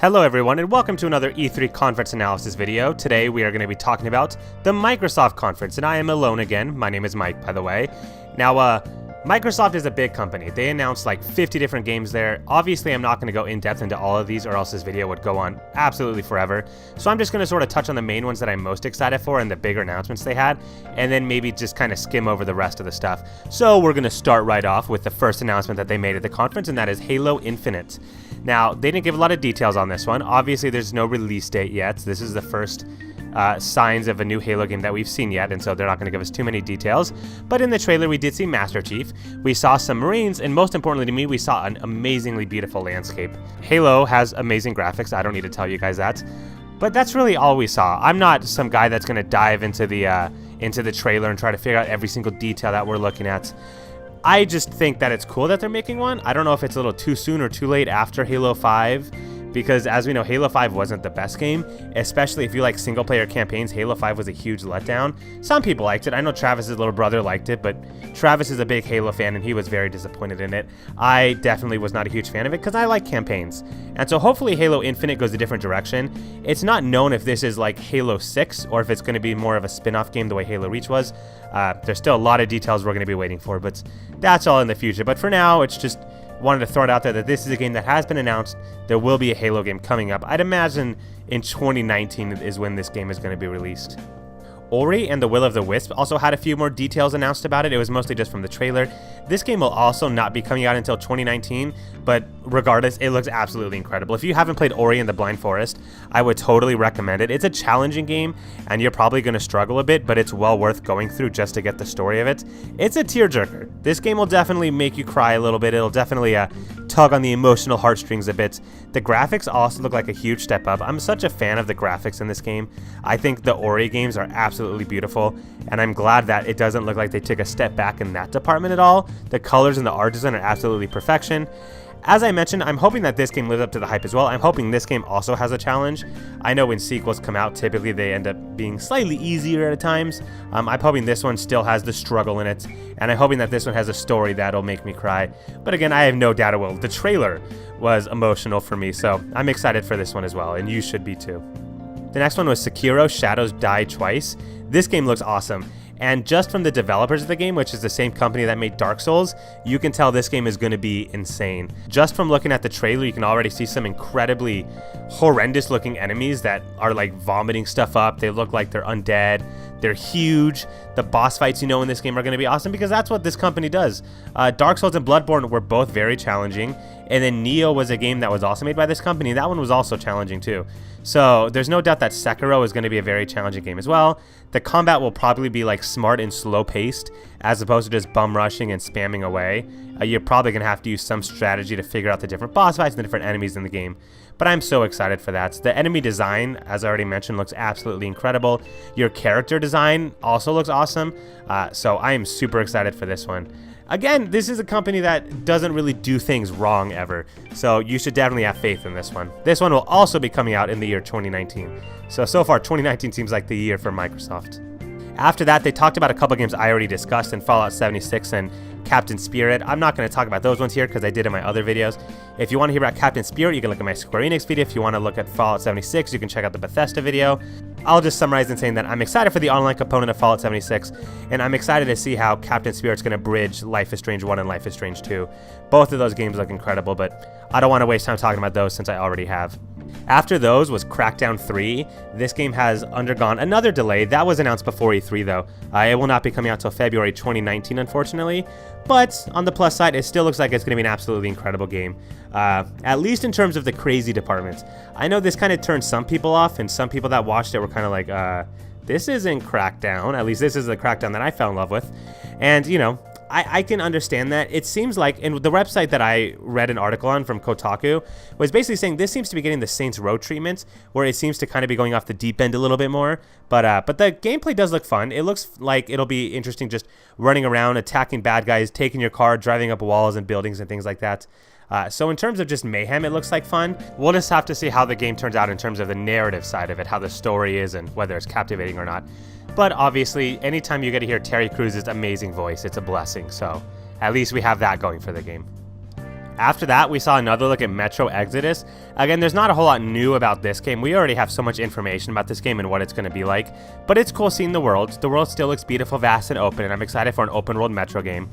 Hello everyone and welcome to another E3 conference analysis video. Today we are going to be talking about the Microsoft conference, and I am alone again. My name is Mike, by the way. Now, Microsoft is a big company. They announced like 50 different games there. Obviously, I'm not going to go in depth into all of these or else this video would go on absolutely forever. So I'm just going to sort of touch on the main ones that I'm most excited for and the bigger announcements they had, and then maybe just kind of skim over the rest of the stuff. So we're going to start right off with the first announcement that they made at the conference, and that is Halo Infinite. Now, they didn't give a lot of details on this one. Obviously, there's no release date yet. This is the first signs of a new Halo game that we've seen yet, and so they're not going to give us too many details. But in the trailer, we did see Master Chief, we saw some Marines, and most importantly to me, we saw an amazingly beautiful landscape. Halo has amazing graphics, I don't need to tell you guys that. But that's really all we saw. I'm not some guy that's going to dive into the trailer and try to figure out every single detail that we're looking at. I just think that it's cool that they're making one. I don't know if it's a little too soon or too late after Halo 5, because as we know, Halo 5 wasn't the best game, especially if you like single-player campaigns. Halo 5 was a huge letdown. Some people liked it. I know Travis's little brother liked it, but Travis is a big Halo fan, and he was very disappointed in it. I definitely was not a huge fan of it, because I like campaigns. And so hopefully Halo Infinite goes a different direction. It's not known if this is like Halo 6, or if it's going to be more of a spin-off game the way Halo Reach was. There's still a lot of details we're going to be waiting for, but that's all in the future. But for now, it's just wanted to throw it out there that this is a game that has been announced. There will be a Halo game coming up. I'd imagine in 2019 is when this game is going to be released. Ori and the Will of the Wisp also had a few more details announced about it. It was mostly just from the trailer. This game will also not be coming out until 2019, but regardless, it looks absolutely incredible. If you haven't played Ori and the Blind Forest, I would totally recommend it. It's a challenging game, and you're probably going to struggle a bit, but it's well worth going through just to get the story of it. It's a tearjerker. This game will definitely make you cry a little bit. It'll definitely tug on the emotional heartstrings a bit. The graphics also look like a huge step up. I'm such a fan of the graphics in this game. I think the Ori games are absolutely beautiful, and I'm glad that it doesn't look like they took a step back in that department at all. The colors and the art design are absolutely perfection. As I mentioned, I'm hoping that this game lives up to the hype as well. I'm hoping this game also has a challenge. I know when sequels come out, typically they end up being slightly easier at times. I'm hoping this one still has the struggle in it, and I'm hoping that this one has a story that'll make me cry. But again, I have no doubt it will. The trailer was emotional for me, so I'm excited for this one as well, and you should be too. The next one was Sekiro: Shadows Die Twice. This game looks awesome. And just from the developers of the game, which is the same company that made Dark Souls, you can tell this game is going to be insane. Just from looking at the trailer, you can already see some incredibly horrendous looking enemies that are like vomiting stuff up. They look like they're undead. They're huge. The boss fights, in this game are going to be awesome, because that's what this company does. Dark Souls and Bloodborne were both very challenging, and then Nioh was a game that was also made by this company. That one was also challenging too. So there's no doubt that Sekiro is going to be a very challenging game as well. The combat will probably be like smart and slow paced, as opposed to just bum rushing and spamming away. You're probably going to have to use some strategy to figure out the different boss fights and the different enemies in the game. But I'm so excited for that. The enemy design, as I already mentioned, looks absolutely incredible. Your character design also looks awesome. So I am super excited for this one. Again, this is a company that doesn't really do things wrong ever, so you should definitely have faith in this one. This one will also be coming out in the year 2019. So far, 2019 seems like the year for Microsoft. After that, they talked about a couple games I already discussed in Fallout 76 and Captain Spirit. I'm not going to talk about those ones here because I did in my other videos. If you want to hear about Captain Spirit, you can look at my Square Enix video. If you want to look at Fallout 76, you can check out the Bethesda video. I'll just summarize in saying that I'm excited for the online component of Fallout 76, and I'm excited to see how Captain Spirit's going to bridge Life is Strange 1 and Life is Strange 2. Both of those games look incredible, but I don't want to waste time talking about those since I already have. After those was Crackdown 3. This game has undergone another delay. That was announced before E3 though. It will not be coming out until February 2019, unfortunately. But on the plus side, it still looks like it's going to be an absolutely incredible game. At least in terms of the crazy department. I know this kind of turned some people off, and some people that watched it were kind of like, this isn't Crackdown. At least this is the Crackdown that I fell in love with. And, I can understand that. It seems like, and the website that I read an article on from Kotaku was basically saying this seems to be getting the Saints Row treatment, where it seems to kind of be going off the deep end a little bit more. But the gameplay does look fun. It looks like it'll be interesting just running around, attacking bad guys, taking your car, driving up walls and buildings and things like that. So in terms of just mayhem, it looks like fun. We'll just have to see how the game turns out in terms of the narrative side of it, how the story is and whether it's captivating or not. But obviously, anytime you get to hear Terry Crews's amazing voice, it's a blessing. So at least we have that going for the game. After that, we saw another look at Metro Exodus. Again, there's not a whole lot new about this game. We already have so much information about this game and what it's going to be like, but it's cool seeing the world. The world still looks beautiful, vast, and open, and I'm excited for an open-world Metro game.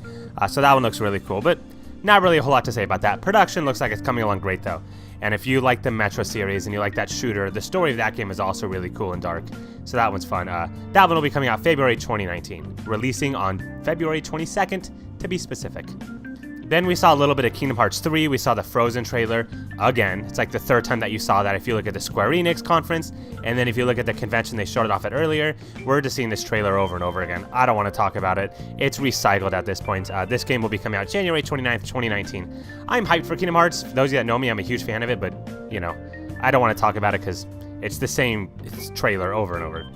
So that one looks really cool, but not really a whole lot to say about that. Production looks like it's coming along great, though. And if you like the Metro series and you like that shooter, the story of that game is also really cool and dark. So that one's fun. That one will be coming out February 2019, releasing on February 22nd, to be specific. Then we saw a little bit of Kingdom Hearts 3. We saw the Frozen trailer. Again, it's like the third time that you saw that if you look at the Square Enix conference, and then if you look at the convention they showed it off at earlier, we're just seeing this trailer over and over again. I don't want to talk about it. It's recycled at this point. This game will be coming out January 29th, 2019. I'm hyped for Kingdom Hearts. For those of you that know me, I'm a huge fan of it, but, you know, I don't want to talk about it because it's the same trailer over and over.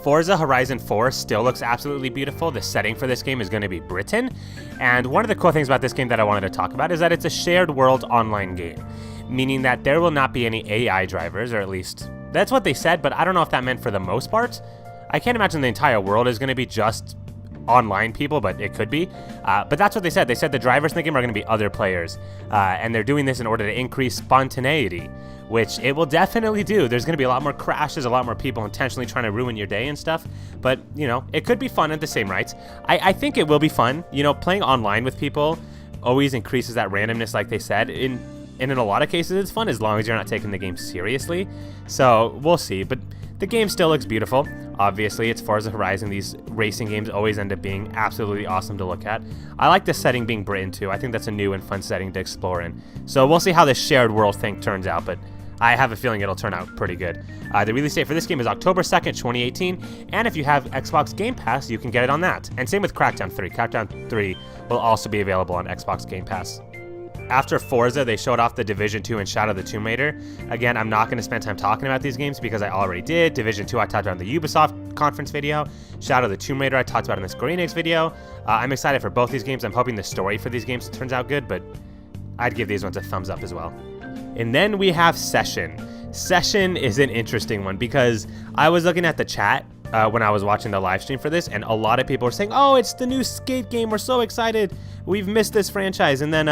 Forza Horizon 4 still looks absolutely beautiful. The setting for this game is going to be Britain. And one of the cool things about this game that I wanted to talk about is that it's a shared world online game, meaning that there will not be any AI drivers, or at least that's what they said, but I don't know if that meant for the most part. I can't imagine the entire world is going to be just online people, but it could be. But that's what they said. They said the drivers in the game are going to be other players, and they're doing this in order to increase spontaneity, which it will definitely do. There's going to be a lot more crashes, a lot more people intentionally trying to ruin your day and stuff, but, you know, it could be fun at the same rights. I think it will be fun. You know, playing online with people always increases that randomness, like they said. And in a lot of cases, it's fun as long as you're not taking the game seriously. So we'll see, but the game still looks beautiful. Obviously, it's Forza Horizon. These racing games always end up being absolutely awesome to look at. I like the setting being Britain, too. I think that's a new and fun setting to explore in. So we'll see how this shared world thing turns out, but I have a feeling it'll turn out pretty good. The release date for this game is October 2nd, 2018, and if you have Xbox Game Pass, you can get it on that. And same with Crackdown 3. Crackdown 3 will also be available on Xbox Game Pass. After Forza, they showed off the Division 2 and Shadow of the Tomb Raider. Again, I'm not going to spend time talking about these games because I already did. Division 2 I talked about in the Ubisoft conference video. Shadow of the Tomb Raider I talked about in the Square Enix video. I'm excited for both these games. I'm hoping the story for these games turns out good, but I'd give these ones a thumbs up as well. And then we have Session. Session is an interesting one because I was looking at the chat when I was watching the live stream for this, and a lot of people were saying, oh, it's the new skate game. We're so excited. We've missed this franchise. And then,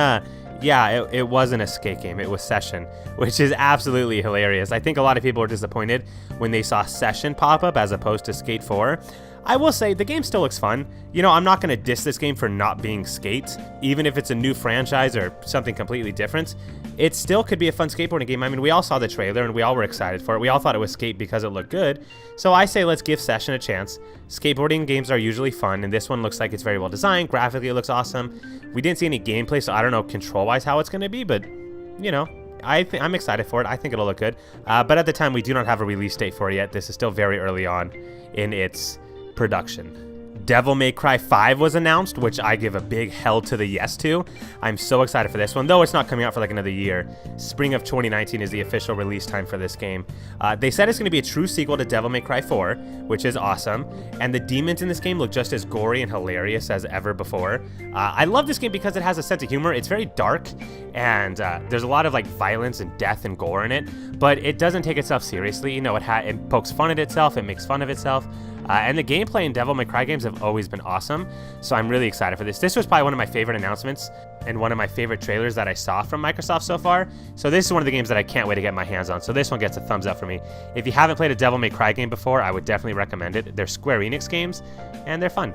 yeah, it wasn't a skate game. It was Session, which is absolutely hilarious. I think a lot of people were disappointed when they saw Session pop up as opposed to Skate 4. I will say, the game still looks fun. You know, I'm not going to diss this game for not being Skate. Even if it's a new franchise or something completely different, it still could be a fun skateboarding game. I mean, we all saw the trailer and we all were excited for it. We all thought it was Skate because it looked good. So I say let's give Session a chance. Skateboarding games are usually fun, and this one looks like it's very well designed. Graphically, it looks awesome. We didn't see any gameplay, so I don't know control-wise how it's going to be, but, you know, I'm excited for it. I think it'll look good. But at the time, we do not have a release date for it yet. This is still very early on in its production. Devil May Cry 5 was announced, which I give a big hell to the yes to. I'm so excited for this one, though it's not coming out for like another year. Spring of 2019 is the official release time for this game. They said it's going to be a true sequel to Devil May Cry 4, which is awesome, and the demons in this game look just as gory and hilarious as ever before. I love this game because it has a sense of humor. It's very dark, and there's a lot of like violence and death and gore in it, but it doesn't take itself seriously. You know, it pokes fun at itself, it makes fun of itself. And the gameplay in Devil May Cry games have always been awesome, so I'm really excited for this. This was probably one of my favorite announcements and one of my favorite trailers that I saw from Microsoft so far, so this is one of the games that I can't wait to get my hands on, so this one gets a thumbs up for me. If you haven't played a Devil May Cry game before, I would definitely recommend it. They're Square Enix games, and they're fun.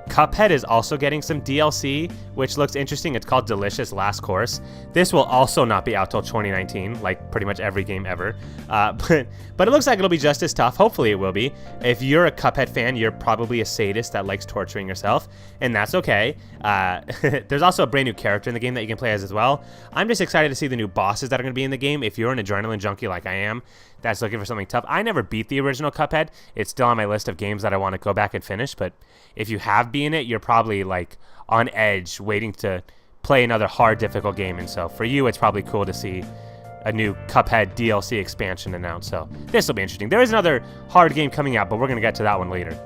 Cuphead is also getting some DLC, which looks interesting. It's called Delicious Last Course. This will also not be out till 2019, like pretty much every game ever. But it looks like it'll be just as tough. Hopefully it will be. If you're a Cuphead fan, you're probably a sadist that likes torturing yourself, and that's okay. There's also a brand new character in the game that you can play as well. I'm just excited to see the new bosses that are going to be in the game. If you're an adrenaline junkie like I am, that's looking for something tough. I never beat the original Cuphead. It's still on my list of games that I want to go back and finish, but if you have beaten it, you're probably like on edge waiting to play another hard, difficult game, and so for you, it's probably cool to see a new Cuphead DLC expansion announced, so this will be interesting. There is another hard game coming out, but we're going to get to that one later.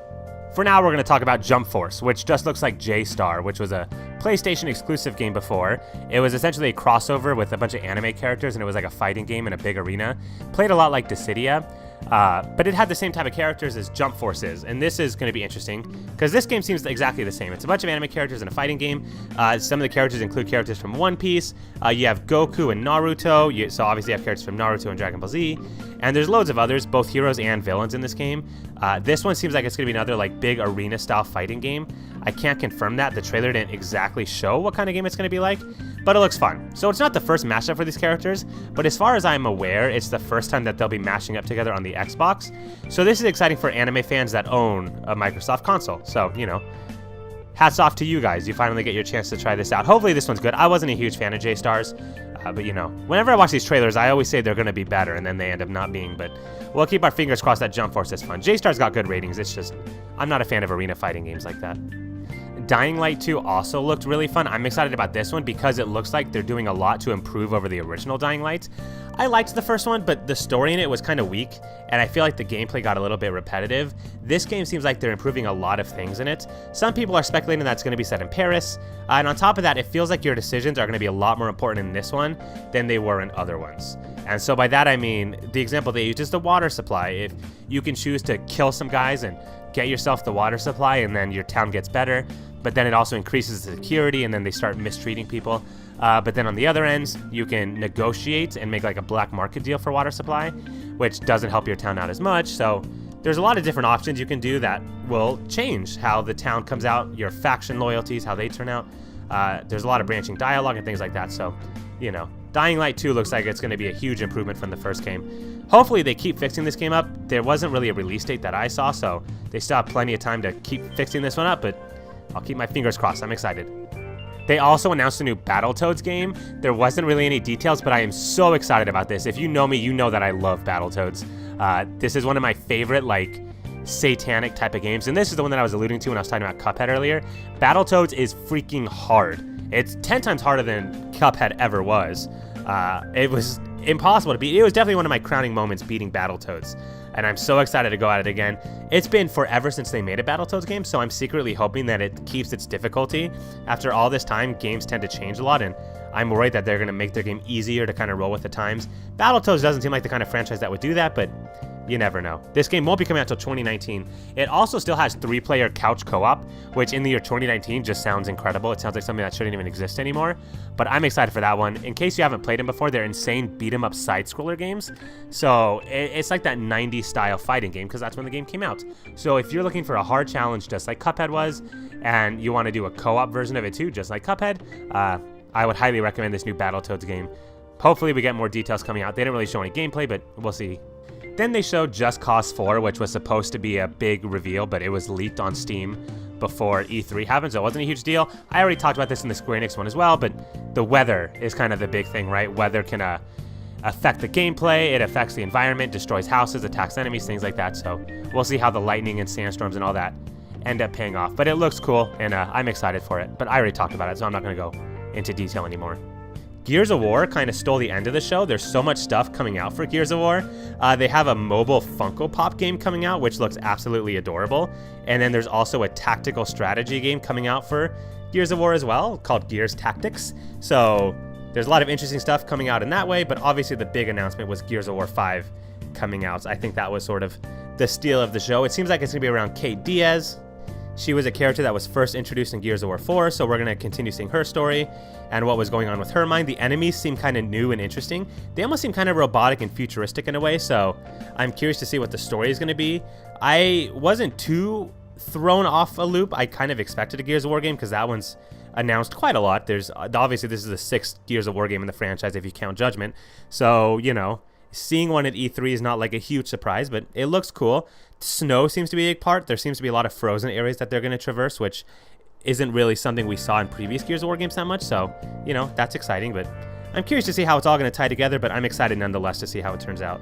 For now, we're going to talk about Jump Force, which just looks like J-Star, which was a PlayStation exclusive game before. It was essentially a crossover with a bunch of anime characters, and it was like a fighting game in a big arena. Played a lot like Dissidia. But it had the same type of characters as Jump Force is, and this is going to be interesting because this game seems exactly the same. It's a bunch of anime characters in a fighting game. Some of the characters include characters from One Piece. You have Goku and Naruto, so obviously you have characters from Naruto and Dragon Ball Z, and there's loads of others, both heroes and villains in this game. This one seems like it's going to be another like big arena-style fighting game. I can't confirm that. The trailer didn't exactly show what kind of game it's going to be like, but it looks fun. So it's not the first mashup for these characters, but as far as I'm aware, it's the first time that they'll be mashing up together on the Xbox. So this is exciting for anime fans that own a Microsoft console. So, you know, hats off to you guys. You finally get your chance to try this out. Hopefully this one's good. I wasn't a huge fan of J-Stars, but you know, whenever I watch these trailers, I always say they're going to be better, and then they end up not being. But we'll keep our fingers crossed that Jump Force is fun. J-Stars got good ratings. It's just, I'm not a fan of arena fighting games like that. Dying Light 2 also looked really fun. I'm excited about this one because it looks like they're doing a lot to improve over the original Dying Light. I liked the first one, but the story in it was kind of weak, and I feel like the gameplay got a little bit repetitive. This game seems like they're improving a lot of things in it. Some people are speculating that it's going to be set in Paris, and on top of that, it feels like your decisions are going to be a lot more important in this one than they were in other ones. And so by that I mean, the example they used is the water supply. If you can choose to kill some guys and get yourself the water supply, and then your town gets better, but then it also increases the security, and then they start mistreating people. But then on the other ends, you can negotiate and make like a black market deal for water supply, which doesn't help your town out as much. So there's a lot of different options you can do that will change how the town comes out, your faction loyalties, how they turn out. There's a lot of branching dialogue and things like that. So, you know, Dying Light 2 looks like it's going to be a huge improvement from the first game. Hopefully they keep fixing this game up. There wasn't really a release date that I saw, so they still have plenty of time to keep fixing this one up, but I'll keep my fingers crossed. I'm excited. They also announced a new Battletoads game. There wasn't really any details, but I am so excited about this. If you know me, you know that I love Battletoads. This is one of my favorite, like, satanic type of games, and this is the one that I was alluding to when I was talking about Cuphead earlier. Battletoads is freaking hard. It's 10 times harder than Cuphead ever was. It was impossible to beat. It was definitely one of my crowning moments beating Battletoads, and I'm so excited to go at it again. It's been forever since they made a Battletoads game, so I'm secretly hoping that it keeps its difficulty. After all this time, games tend to change a lot, and I'm worried that they're going to make their game easier to kind of roll with the times. Battletoads doesn't seem like the kind of franchise that would do that, but you never know. This game won't be coming out until 2019. It also still has 3-player couch co-op, which in the year 2019 just sounds incredible. It sounds like something that shouldn't even exist anymore, but I'm excited for that one. In case you haven't played them before, they're insane beat-em-up side-scroller games. So it's like that 90s style fighting game because that's when the game came out. So if you're looking for a hard challenge just like Cuphead was, and you want to do a co-op version of it too, just like Cuphead, I would highly recommend this new Battletoads game. Hopefully we get more details coming out. They didn't really show any gameplay, but we'll see. Then they showed Just Cause 4, which was supposed to be a big reveal, but it was leaked on Steam before E3 happened, so it wasn't a huge deal. I already talked about this in the Square Enix one as well, but the weather is kind of the big thing, right? Weather can affect the gameplay, it affects the environment, destroys houses, attacks enemies, things like that. So we'll see how the lightning and sandstorms and all that end up paying off. But it looks cool, and I'm excited for it. But I already talked about it, so I'm not going to go into detail anymore. Gears of War kind of stole the end of the show. There's so much stuff coming out for Gears of War. They have a mobile Funko Pop game coming out, which looks absolutely adorable. And then there's also a tactical strategy game coming out for Gears of War as well, called Gears Tactics. So there's a lot of interesting stuff coming out in that way, but obviously the big announcement was Gears of War 5 coming out. So I think that was sort of the steal of the show. It seems like it's going to be around Kate Diaz. She was a character that was first introduced in Gears of War 4, so we're going to continue seeing her story and what was going on with her mind. The enemies seem kind of new and interesting. They almost seem kind of robotic and futuristic in a way, so I'm curious to see what the story is going to be. I wasn't too thrown off a loop. I kind of expected a Gears of War game because that one's announced quite a lot. There's obviously this is the 6th Gears of War game in the franchise if you count Judgment, so, you know, seeing one at E3 is not like a huge surprise, but it looks cool. Snow seems to be a big part. There seems to be a lot of frozen areas that they're going to traverse, which isn't really something we saw in previous Gears of War games that much. So, you know, that's exciting, but I'm curious to see how it's all going to tie together, but I'm excited nonetheless to see how it turns out.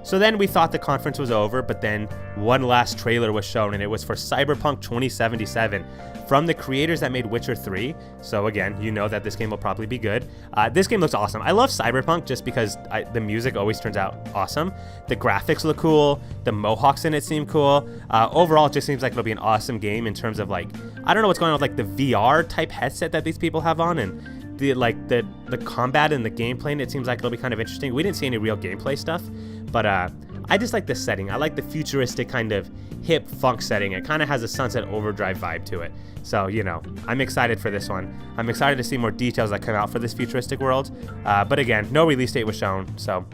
So then we thought the conference was over, but then one last trailer was shown, and it was for Cyberpunk 2077 from the creators that made Witcher 3. So again, you know that this game will probably be good. This game looks awesome. I love Cyberpunk just because the music always turns out awesome. The graphics look cool. The mohawks in it seem cool. Overall, it just seems like it'll be an awesome game in terms of, like, I don't know what's going on with, like, the VR type headset that these people have on, and the combat and the gameplay, and it seems like it'll be kind of interesting. We didn't see any real gameplay stuff, but I just like the setting. I like the futuristic kind of hip funk setting. It kind of has a Sunset Overdrive vibe to it. So, you know, I'm excited for this one. I'm excited to see more details that come out for this futuristic world. But again, no release date was shown, so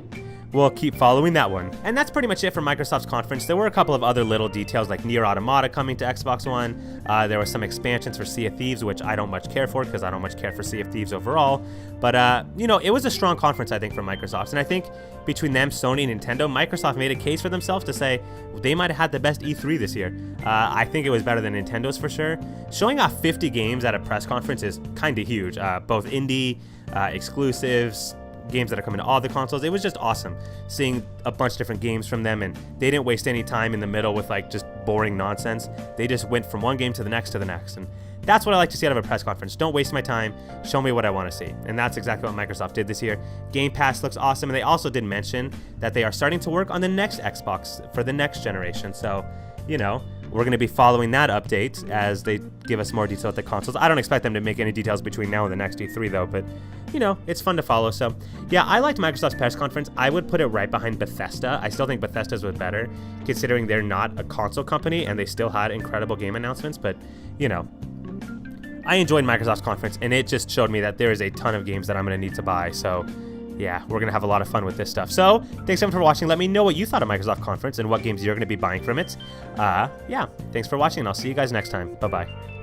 we'll keep following that one. And that's pretty much it for Microsoft's conference. There were a couple of other little details like Nier Automata coming to Xbox One. There were some expansions for Sea of Thieves, which I don't much care for because I don't much care for Sea of Thieves overall. But, you know, it was a strong conference, I think, for Microsoft. And I think between them, Sony, and Nintendo, Microsoft made a case for themselves to say they might have had the best E3 this year. I think it was better than Nintendo's for sure. Showing off 50 games at a press conference is kind of huge. Both indie, exclusives, games that are coming to all the consoles. It was just awesome seeing a bunch of different games from them, and they didn't waste any time in the middle with like just boring nonsense. They just went from one game to the next, and that's what I like to see out of a press conference. Don't waste my time, show me what I want to see. And that's exactly what Microsoft did this year. Game Pass looks awesome, and they also did mention that they are starting to work on the next Xbox for the next generation. So, you know, we're going to be following that update as they give us more detail at the consoles. I don't expect them to make any details between now and the next E3 though, but you know, it's fun to follow. So yeah, I liked Microsoft's press conference. I would put it right behind Bethesda. I still think Bethesda's was better considering they're not a console company and they still had incredible game announcements, but you know, I enjoyed Microsoft's conference and it just showed me that there is a ton of games that I'm going to need to buy. So yeah, we're going to have a lot of fun with this stuff. So, thanks everyone for watching. Let me know what you thought of Microsoft Conference and what games you're going to be buying from it. Yeah, thanks for watching, and I'll see you guys next time. Bye-bye.